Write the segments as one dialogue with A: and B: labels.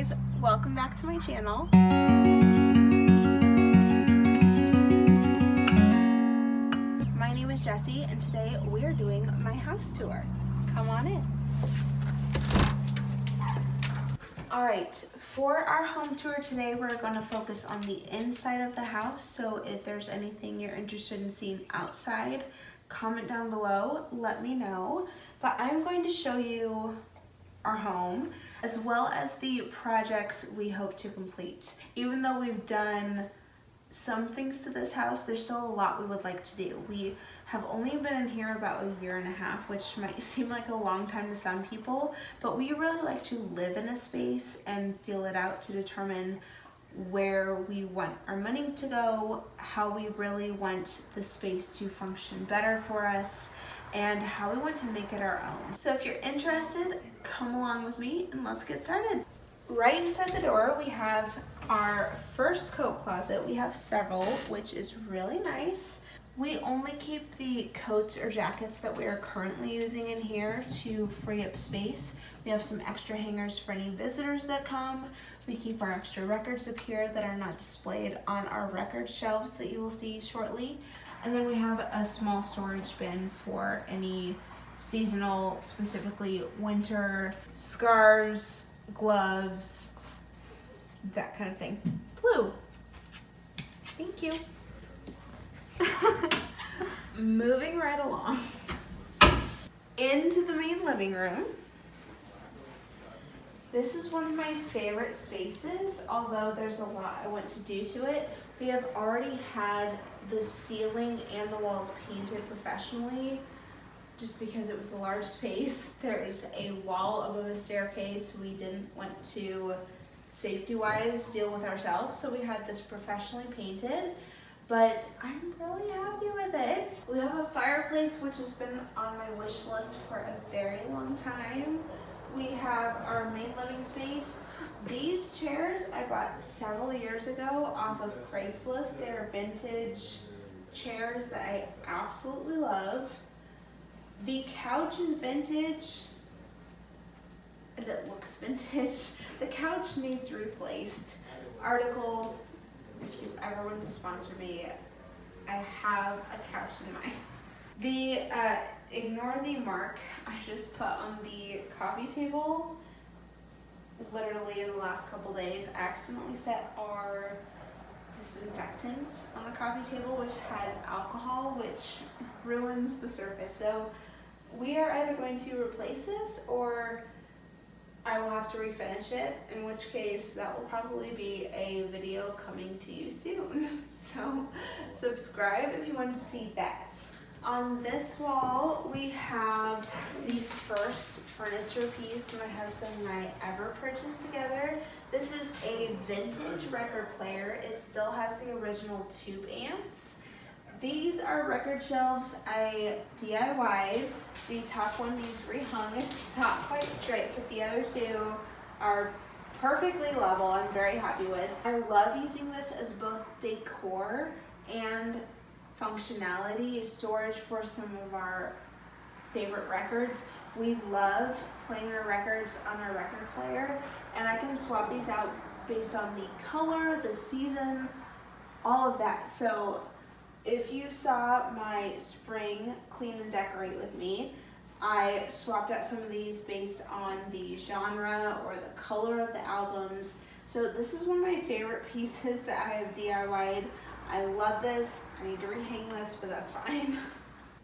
A: guys, welcome back to my channel. My name is Jessie and today we are doing my house tour. Come on in. Alright, for our home tour today we're going to focus on the inside of the house, so if there's anything you're interested in seeing outside, comment down below, let me know. But I'm going to show you our home, as well as the projects we hope to complete. Even though we've done some things to this house, there's still a lot we would like to do. We have only been in here about a year and a half, which might seem like a long time to some people, but we really like to live in a space and feel it out to determine where we want our money to go, how we really want the space to function better for us, and how we want to make it our own. So if you're interested, come along with me and let's get started. Right inside the door, we have our first coat closet. We have several, which is really nice. We only keep the coats or jackets that we are currently using in here to free up space. We have some extra hangers for any visitors that come. We keep our extra records up here that are not displayed on our record shelves that you will see shortly. And then we have a small storage bin for any seasonal, specifically winter scarves, gloves, that kind of thing. Blue. Thank you. Moving right along into the main living room. This is one of my favorite spaces, although there's a lot I want to do to it. We have already had the ceiling and the walls painted professionally just because it was a large space. There's a wall above a staircase. We didn't want to, safety-wise, deal with ourselves, so we had this professionally painted, but I'm really happy with it. We have a fireplace, which has been on my wish list for a very long time. We have our main living space. These chairs I bought several years ago off of Craigslist. They're vintage chairs that I absolutely love. The couch is vintage and it looks vintage. The couch needs replaced. Article, if you ever want to sponsor me, I have a couch in mind. The ignore the mark I just put on the coffee table. Literally in the last couple days, I accidentally set our disinfectant on the coffee table, which has alcohol, which ruins the surface. So we are either going to replace this or I will have to refinish it, in which case that will probably be a video coming to you soon. So subscribe if you want to see that. On this wall, we have the first furniture piece my husband and I ever purchased together. This is a vintage record player. It still has the original tube amps. These are record shelves I DIY'd. The top one needs rehung. It's not quite straight, but the other two are perfectly level. I'm very happy with. I love using this as both decor and functionality, storage for some of our favorite records. We love playing our records on our record player, and I can swap these out based on the color, the season, all of that. So if you saw my spring clean and decorate with me, I swapped out some of these based on the genre or the color of the albums. So this is one of my favorite pieces that I have DIY'd. I love this. I need to rehang this, but that's fine.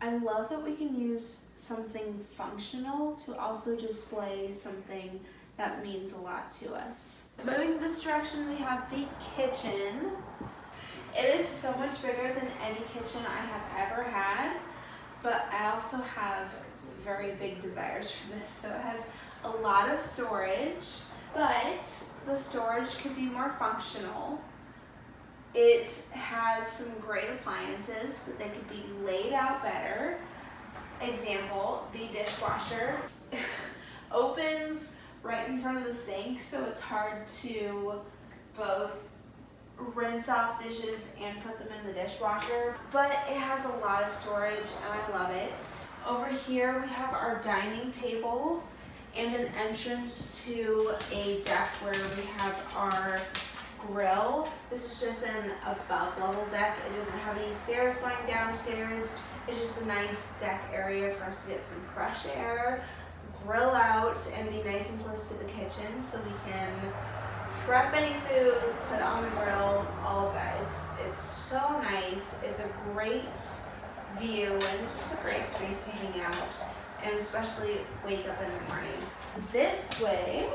A: I love that we can use something functional to also display something that means a lot to us. Moving this direction, we have the kitchen. It is so much bigger than any kitchen I have ever had, but I also have very big desires for this. So it has a lot of storage, but the storage could be more functional. It has some great appliances, but they could be laid out better. Example, the dishwasher opens right in front of the sink, so it's hard to both rinse off dishes and put them in the dishwasher, but it has a lot of storage and I love it. Over here we have our dining table and an entrance to a deck where we This is just an above level deck. It doesn't have any stairs going downstairs. It's just a nice deck area for us to get some fresh air, grill out, and be nice and close to the kitchen so we can prep any food, put it on the grill, all of that. It's so nice. It's a great view, and it's just a great space to hang out, and especially wake up in the morning. This way,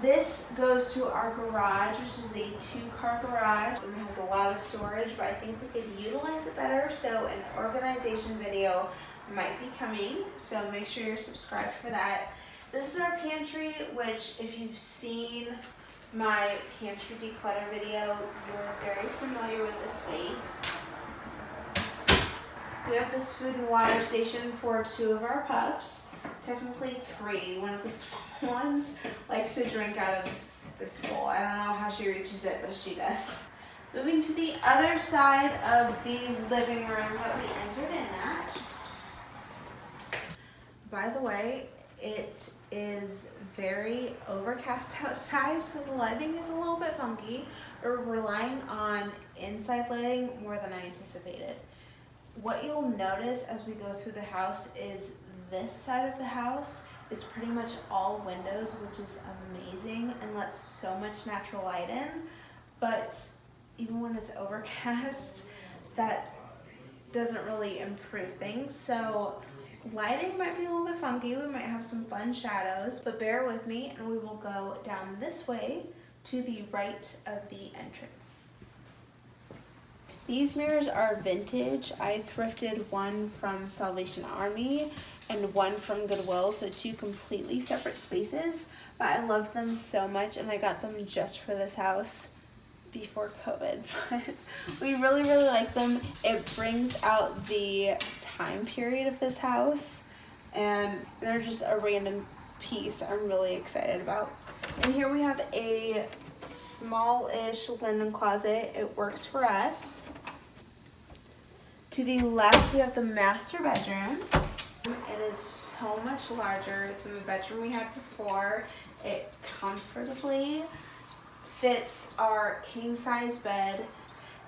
A: this goes to our garage, which is a 2-car garage and has a lot of storage, but I think we could utilize it better, so an organization video might be coming, so make sure you're subscribed for that. This is our pantry, which if you've seen my pantry declutter video, you're very familiar with this space. We have this food and water station for 2 of our pups, technically 3. One of the small ones likes to drink out of this bowl. I don't know how she reaches it, but she does. Moving to the other side of the living room that we entered in at. By the way, it is very overcast outside, so the lighting is a little bit funky. We're relying on inside lighting more than I anticipated. What you'll notice as we go through the house is this side of the house is pretty much all windows, which is amazing and lets so much natural light in. But even when it's overcast, that doesn't really improve things. So lighting might be a little bit funky. We might have some fun shadows, but bear with me and we will go down this way to the right of the entrance. These mirrors are vintage. I thrifted one from Salvation Army and one from Goodwill, so 2 completely separate spaces, but I loved them so much and I got them just for this house before COVID. But we really like them. It brings out the time period of this house, and they're just a random piece I'm really excited about. And here we have a small-ish linen closet. It works for us. To the left, we have the master bedroom. It is so much larger than the bedroom we had before. It comfortably fits our king-size bed.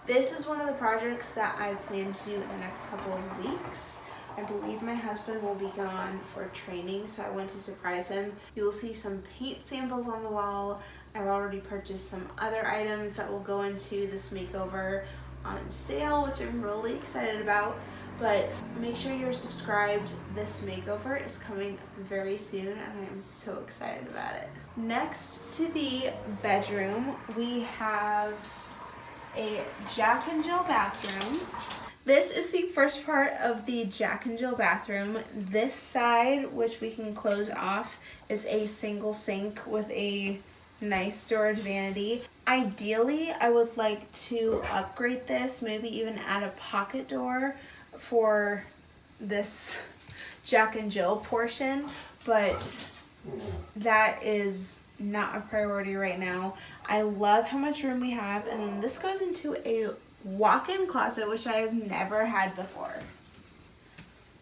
A: This is one of the projects that I plan to do in the next couple of weeks. I believe my husband will be gone for training, so I went to surprise him. You'll see some paint samples on the wall. I've already purchased some other items that will go into this makeover on sale, which I'm really excited about. But make sure you're subscribed. This makeover is coming very soon and I am so excited about it. Next to the bedroom, we have a Jack and Jill bathroom. This is the first part of the Jack and Jill bathroom. This side, which we can close off, is a single sink with a nice storage vanity. Ideally, I would like to upgrade this, maybe even add a pocket door for this Jack and Jill portion, but that is not a priority right now. I love how much room we have, and then this goes into a walk-in closet, which I have never had before.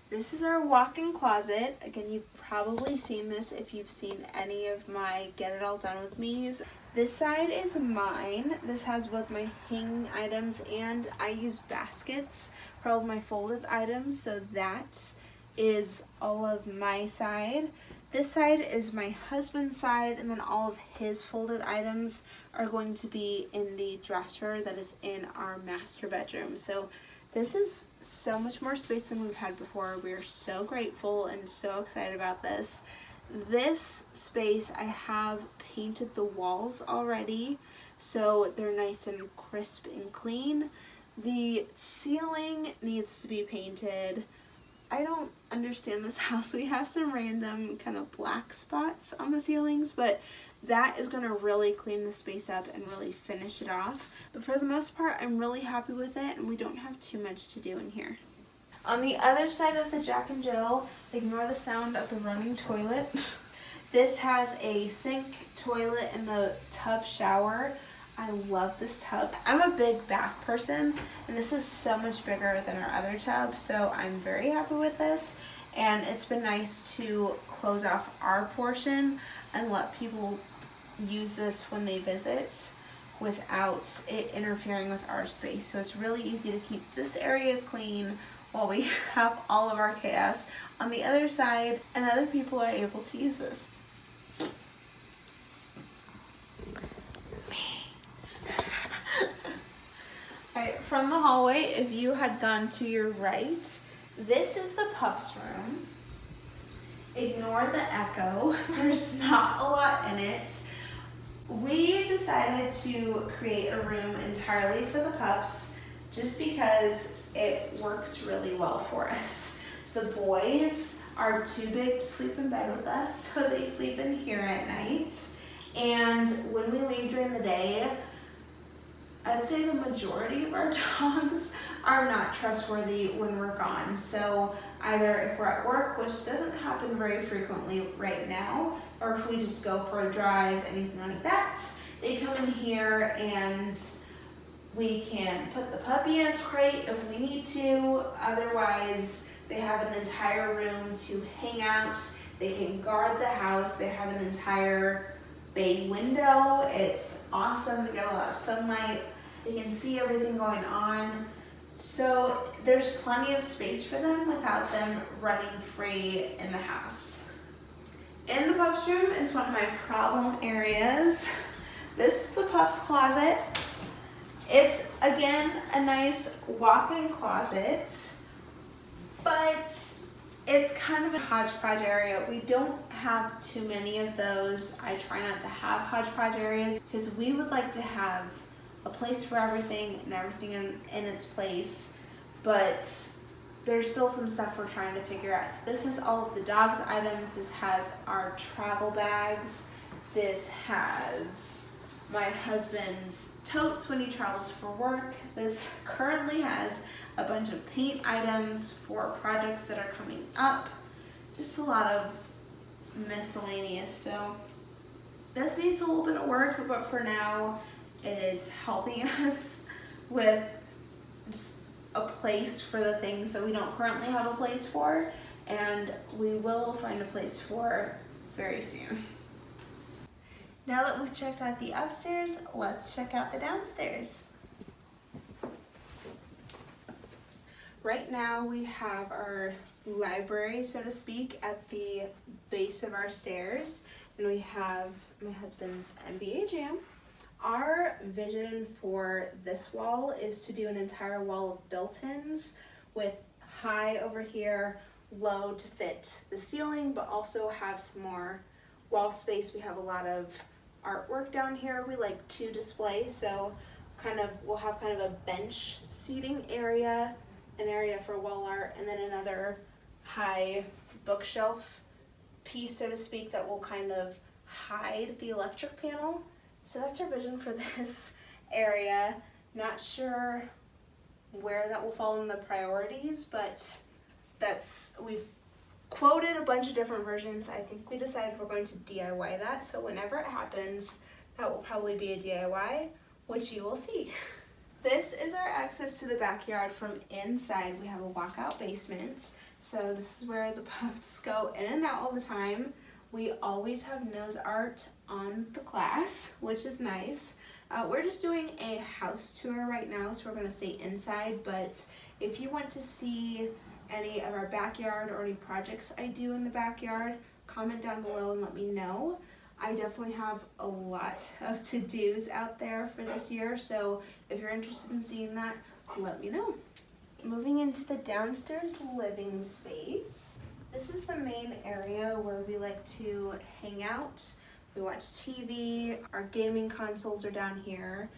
A: This is our walk-in closet. Again, you've probably seen this if you've seen any of my Get It All Done With Me's. This side is mine. This has both my hanging items and I use baskets for all of my folded items, so that is all of my side. This side is my husband's side, and then all of his folded items are going to be in the dresser that is in our master bedroom. So this is so much more space than we've had before. We are so grateful and so excited about this. This space, I have painted the walls already, so they're nice and crisp and clean. The ceiling needs to be painted. I don't understand this house. We have some random kind of black spots on the ceilings, but that is going to really clean the space up and really finish it off. But for the most part, I'm really happy with it, and we don't have too much to do in here. On the other side of the Jack and Jill, ignore the sound of the running toilet. This has a sink, toilet, and the tub shower. I love this tub. I'm a big bath person, and this is so much bigger than our other tub, so I'm very happy with this. And it's been nice to close off our portion and let people use this when they visit without it interfering with our space. So it's really easy to keep this area clean while we have all of our chaos on the other side, and other people are able to use this. Alright, from the hallway, if you had gone to your right, this is the pups room. Ignore the echo, there's not a lot in it. We decided to create a room entirely for the pups just because it works really well for us. The boys are too big to sleep in bed with us, so they sleep in here at night. And when we leave during the day, I'd say the majority of our dogs are not trustworthy when we're gone. So either if we're at work, which doesn't happen very frequently right now, or if we just go for a drive, anything like that, they come in here and we can put the puppy in its crate if we need to. Otherwise, they have an entire room to hang out. They can guard the house. They have an entire bay window. It's awesome. They get a lot of sunlight. They can see everything going on. So there's plenty of space for them without them running free in the house. In the pups room is one of my problem areas. This is the pups closet. It's, again, a nice walk-in closet, but it's kind of a hodgepodge area. We don't have too many of those. I try not to have hodgepodge areas because we would like to have a place for everything and everything in its place, but there's still some stuff we're trying to figure out. So this is all of the dog's items. This has our travel bags. This has my husband's totes when he travels for work. This currently has a bunch of paint items for projects that are coming up. Just a lot of miscellaneous. So this needs a little bit of work, but for now it is helping us with just a place for the things that we don't currently have a place for, and we will find a place for very soon. Now that we've checked out the upstairs, let's check out the downstairs. Right now we have our library, so to speak, at the base of our stairs, and we have my husband's NBA Jam. Our vision for this wall is to do an entire wall of built-ins with high over here, low to fit the ceiling, but also have some more wall space. We have a lot of artwork down here we like to display, so we'll have kind of a bench seating area, an area for wall art, and then another high bookshelf piece, so to speak, that will kind of hide the electric panel. So that's our vision for this area. Not sure where that will fall in the priorities, but we've quoted a bunch of different versions. I think we decided we're going to DIY that, so whenever it happens, that will probably be a DIY, which you will see. This is our access to the backyard from inside. We have a walkout basement, so this is where the pups go in and out all the time. We always have nose art on the glass, which is nice. We're just doing a house tour right now, so we're going to stay inside, but if you want to see any of our backyard or any projects I do in the backyard, comment down below and let me know. I definitely have a lot of to-dos out there for this year, so if you're interested in seeing that, let me know. Moving into the downstairs living space. This is the main area where we like to hang out. We watch TV, our gaming consoles are down here.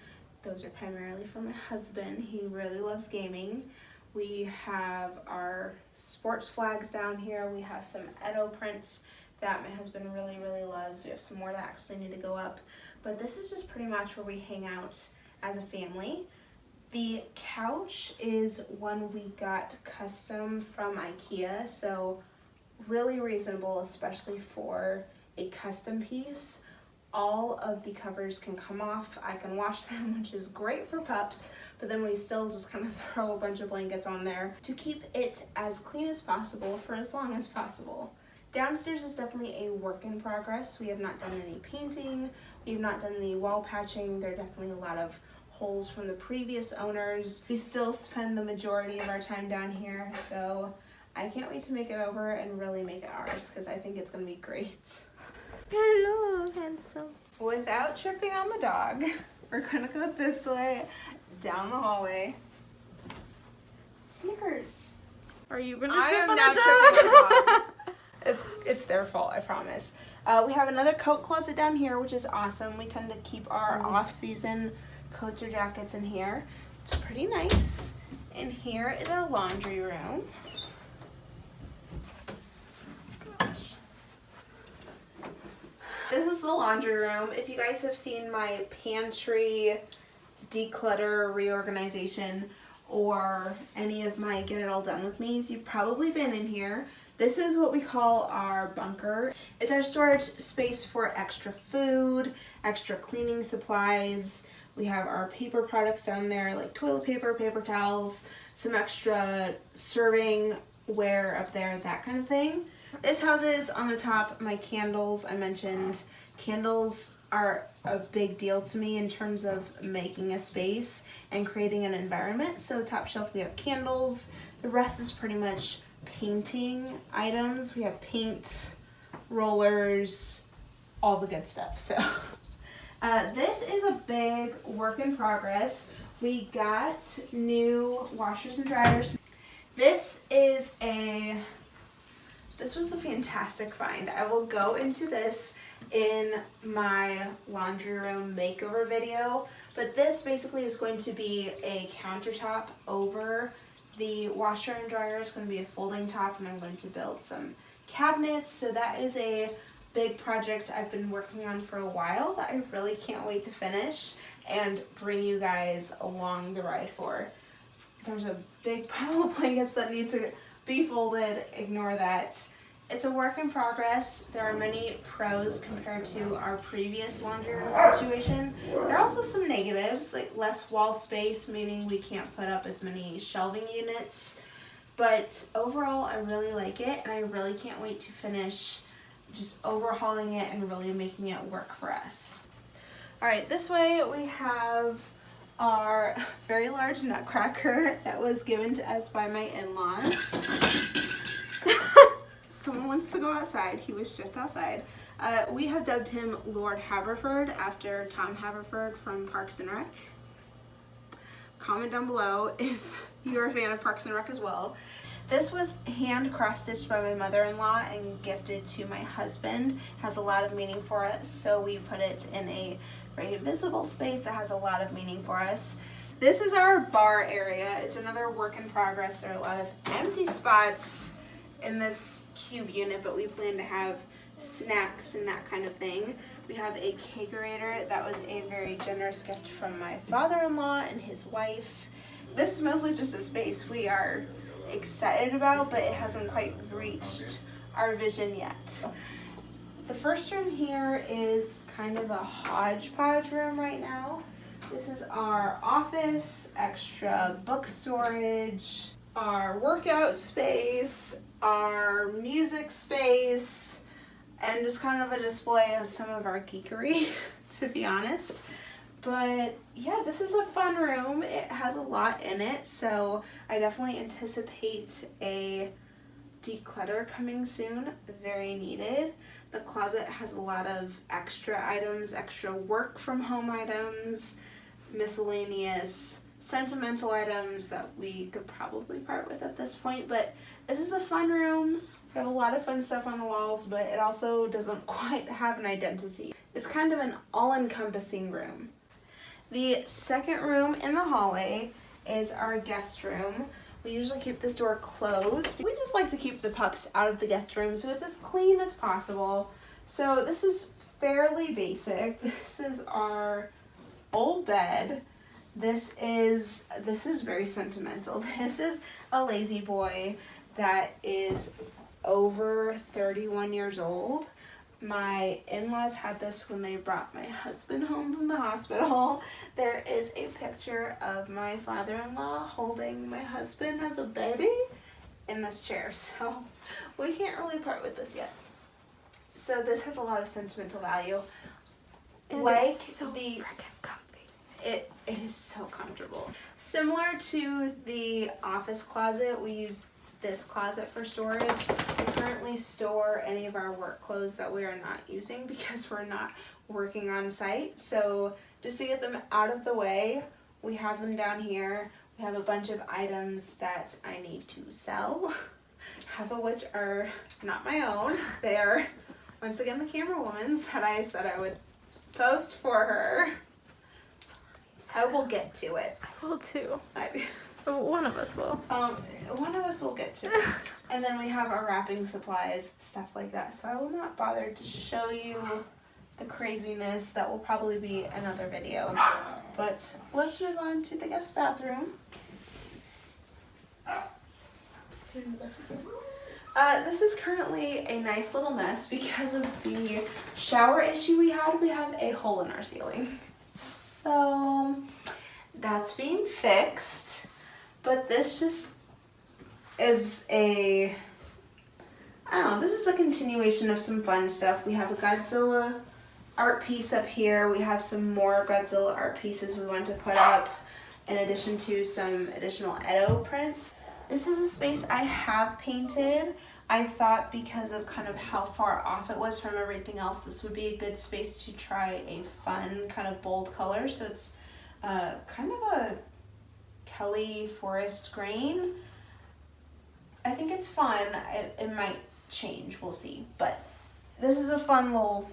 A: Those are primarily for my husband, he really loves gaming. We have our sports flags down here. We have some Edo prints that my husband really, really loves. We have some more that actually need to go up. But this is just pretty much where we hang out as a family. The couch is one we got custom from IKEA, so really reasonable, especially for a custom piece. All of the covers can come off. I can wash them, which is great for pups, but then we still just kind of throw a bunch of blankets on there to keep it as clean as possible for as long as possible. Downstairs is definitely a work in progress. We have not done any painting. We have not done any wall patching. There are definitely a lot of holes from the previous owners. We still spend the majority of our time down here, so I can't wait to make it over and really make it ours because I think it's going to be great.
B: Hello, handsome.
A: Without tripping on the dog, we're going to go this way, down the hallway. Snickers.
B: Are you gonna
A: I
B: trip
A: am
B: on
A: now
B: the
A: tripping
B: dog?
A: on dogs. It's their fault, I promise. We have another coat closet down here, which is awesome. We tend to keep our off-season coats or jackets in here. It's pretty nice. And here is our laundry room. Gosh. This is the laundry room. If you guys have seen my pantry declutter reorganization or any of my get it all done with me's, you've probably been in here. This is what we call our bunker. It's our storage space for extra food, extra cleaning supplies. We have our paper products down there like toilet paper, paper towels, some extra serving ware up there, that kind of thing. This houses on the top my candles. I mentioned candles are a big deal to me in terms of making a space and creating an environment. So top shelf we have candles. The rest is pretty much painting items. We have paint, rollers, all the good stuff. So this is a big work in progress. We got new washers and dryers. This was a fantastic find. I will go into this in my laundry room makeover video, but this basically is going to be a countertop over the washer and dryer. Is going to be a folding top, and I'm going to build some cabinets. So that is a big project I've been working on for a while that I really can't wait to finish and bring you guys along the ride for. There's a big pile of blankets that need to be folded. Ignore that. It's a work in progress. There are many pros compared to our previous laundry room situation. There are also some negatives, like less wall space, meaning we can't put up as many shelving units. But overall, I really like it, and I really can't wait to finish just overhauling it and really making it work for us. All right, this way we have our very large nutcracker that was given to us by my in-laws. Someone wants to go outside. He was just outside. We have dubbed him Lord Haverford after Tom Haverford from Parks and Rec. Comment down below if you're a fan of Parks and Rec as well. This was hand cross-stitched by my mother-in-law and gifted to my husband. It has a lot of meaning for us, so we put it in a very visible space that has a lot of meaning for us. This is our bar area. It's another work in progress. There are a lot of empty spots in this cube unit, but we plan to have snacks and that kind of thing. We have a kegerator. That was a very generous gift from my father-in-law and his wife. This is mostly just a space we are excited about, but it hasn't quite reached our vision yet. The first room here is kind of a hodgepodge room right now. This is our office, extra book storage, our workout space, our music space, and just kind of a display of some of our geekery, to be honest. But yeah, this is a fun room. It has a lot in it, so I definitely anticipate a declutter coming soon. Very needed. The closet has a lot of extra items, extra work from home items, miscellaneous sentimental items that we could probably part with at this point. But this is a fun room. We have a lot of fun stuff on the walls, but it also doesn't quite have an identity. It's kind of an all-encompassing room. The second room in the hallway is our guest room. We usually keep this door closed. We just like to keep the pups out of the guest room so it's as clean as possible. So this is fairly basic. This is our old bed. This is very sentimental. This is a lazy boy that is over 31 years old. My in-laws had this when they brought my husband home from the hospital. There is a picture of my father-in-law holding my husband as a baby in this chair, so we can't really part with this yet. So this has a lot of sentimental value.
B: And
A: Like
B: it's so
A: the
B: freaking comfy.
A: it is so comfortable. Similar to the office closet, we use this closet for storage. We currently store any of our work clothes that we are not using because we're not working on site. So just to get them out of the way, we have them down here. We have a bunch of items that I need to sell, half of which are not my own. They are, once again, the camera woman's that I said I would post for her. I will get to it.
B: I will too.
A: I,
B: One of us will.
A: one of us will get to it. And then we have our wrapping supplies, stuff like that. So I will not bother to show you the craziness. That will probably be another video. But let's move on to the guest bathroom. This is currently a nice little mess because of the shower issue we had. We have a hole in our ceiling. So that's being fixed. But this just is I don't know, this is a continuation of some fun stuff. We have a Godzilla art piece up here. We have some more Godzilla art pieces we want to put up in addition to some additional Edo prints. This is a space I have painted. I thought because of kind of how far off it was from everything else, this would be a good space to try a fun kind of bold color. So it's kind of a Kelly forest green. I think it's fun. It might change, we'll see. But this is a fun little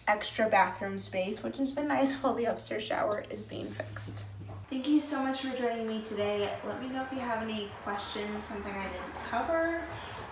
A: extra bathroom space, which has been nice while the upstairs shower is being fixed. Thank you so much for joining me today. Let me know if you have any questions, something I didn't cover.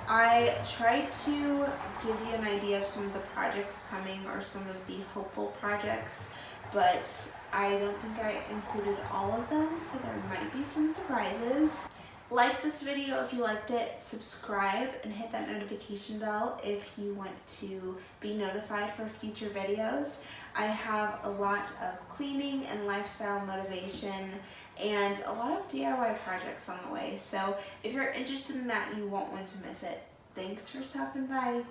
A: I tried to give you an idea of some of the projects coming or some of the hopeful projects, but I don't think I included all of them, so there might be some surprises. Like this video if you liked it, subscribe and hit that notification bell if you want to be notified for future videos. I have a lot of cleaning and lifestyle motivation and a lot of DIY projects on the way. So if you're interested in that, you won't want to miss it. Thanks for stopping by.